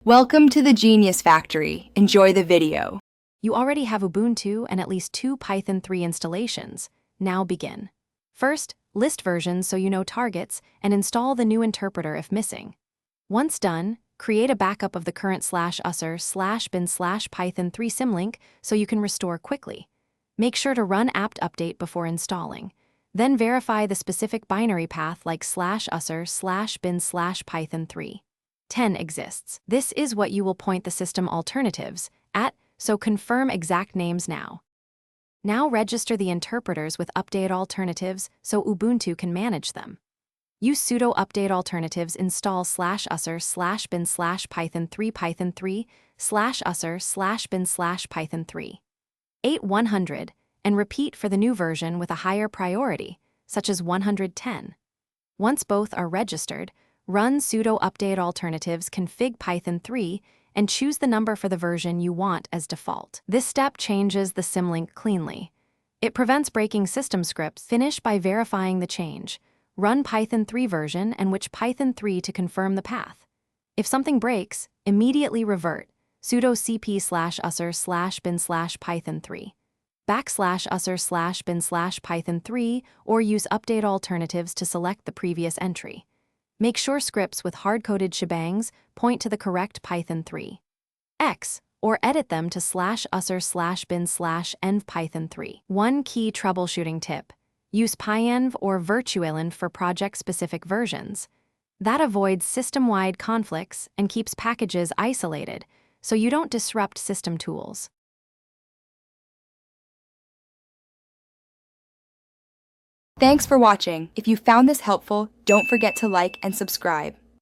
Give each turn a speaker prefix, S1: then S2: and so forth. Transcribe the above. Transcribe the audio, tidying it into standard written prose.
S1: Welcome to the Genius Factory. Enjoy the video.
S2: You already have Ubuntu and at least 2 Python 3 installations. Now begin. First, list versions so you know targets and install the new interpreter if missing. Once done, create a backup of the current /usr/bin/python3 symlink so you can restore quickly. Make sure to run apt update before installing. Then verify the specific binary path like /usr/bin/python3. 10 exists. This is what you will point the system alternatives at, so confirm exact names now. Now register the interpreters with update alternatives so Ubuntu can manage them. Use sudo update alternatives install /usr/bin/python3 python3 /usr/bin/python3 8100 and repeat for the new version with a higher priority, such as 110. Once both are registered, run sudo update alternatives config python3 and choose the number for the version you want as default. This step changes the symlink cleanly. It prevents breaking system scripts. Finish by verifying the change. Run Python 3 version and which Python 3 to confirm the path. If something breaks, immediately revert sudo cp/usr/bin/python3 /usr/bin/python3 or use update alternatives to select the previous entry. Make sure scripts with hard-coded shebangs point to the correct Python 3 x or edit them to /usr/bin/env-python3. One key troubleshooting tip: use pyenv or virtualenv for project-specific versions. That avoids system-wide conflicts and keeps packages isolated, so you don't disrupt system tools.
S1: Thanks for watching. If you found this helpful, don't forget to like and subscribe.